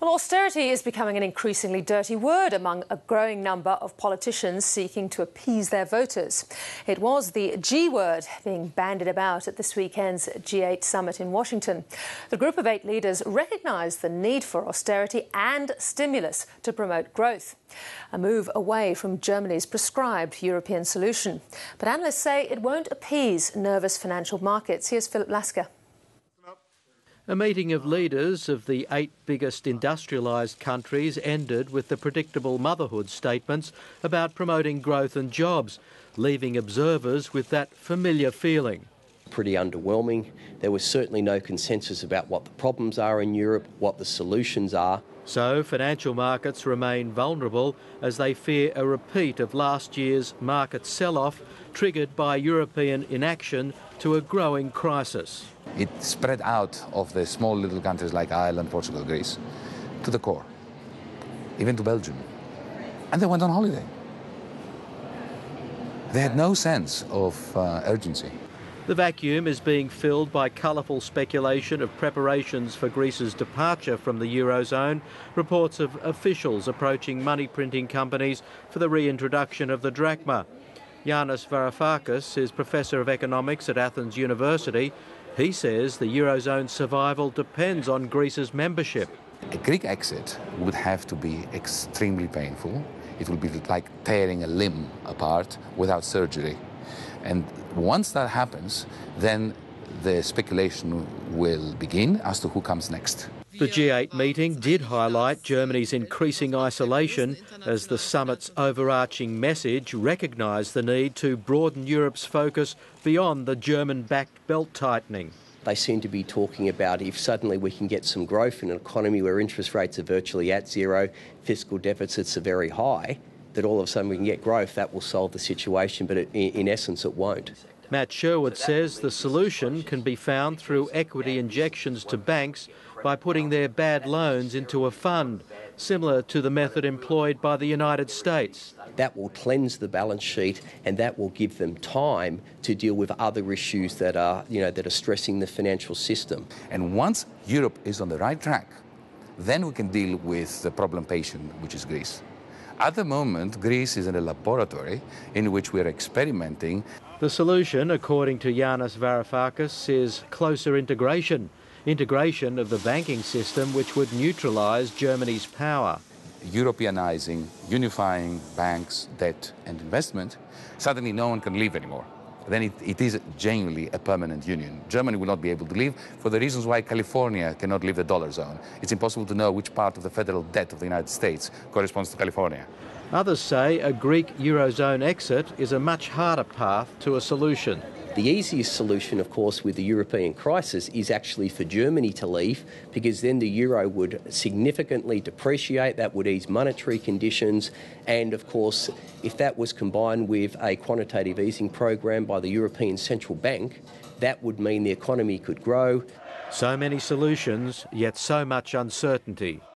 Well, austerity is becoming an increasingly dirty word among a growing number of politicians seeking to appease their voters. It was the G word being bandied about at this weekend's G8 summit in Washington. The group of 8 leaders recognised the need for austerity and stimulus to promote growth, a move away from Germany's prescribed European solution. But analysts say it won't appease nervous financial markets. Here's Philip Lasker. A meeting of leaders of the 8 biggest industrialised countries ended with the predictable motherhood statements about promoting growth and jobs, leaving observers with that familiar feeling. Pretty underwhelming. There was certainly no consensus about what the problems are in Europe, what the solutions are. So financial markets remain vulnerable as they fear a repeat of last year's market sell-off triggered by European inaction to a growing crisis. It spread out of the small little countries like Ireland, Portugal, Greece, to the core, even to Belgium. And they went on holiday. They had no sense of urgency. The vacuum is being filled by colourful speculation of preparations for Greece's departure from the eurozone, reports of officials approaching money printing companies for the reintroduction of the drachma. Yanis Varoufakis is Professor of Economics at Athens University. He says the eurozone's survival depends on Greece's membership. A Greek exit would have to be extremely painful. It would be like tearing a limb apart without surgery. And once that happens, then the speculation will begin as to who comes next. The G8 meeting did highlight Germany's increasing isolation as the summit's overarching message recognised the need to broaden Europe's focus beyond the German-backed belt tightening. They seem to be talking about if suddenly we can get some growth in an economy where interest rates are virtually at zero, fiscal deficits are very high, that all of a sudden we can get growth, that will solve the situation, but in essence it won't. Matt Sherwood says the solution can be found through equity injections to banks by putting their bad loans into a fund, similar to the method employed by the United States. That will cleanse the balance sheet and that will give them time to deal with other issues that are, that are stressing the financial system. And once Europe is on the right track, then we can deal with the problem patient, which is Greece. At the moment, Greece is in a laboratory in which we are experimenting. The solution, according to Yanis Varoufakis, is closer integration of the banking system, which would neutralise Germany's power. Europeanizing, unifying banks, debt and investment, suddenly no one can leave anymore. Then it is genuinely a permanent union. Germany will not be able to leave for the reasons why California cannot leave the dollar zone. It's impossible to know which part of the federal debt of the United States corresponds to California. Others say a Greek eurozone exit is a much harder path to a solution. The easiest solution, of course, with the European crisis is actually for Germany to leave, because then the euro would significantly depreciate, that would ease monetary conditions, and of course, if that was combined with a quantitative easing program by the European Central Bank, that would mean the economy could grow. So many solutions, yet so much uncertainty.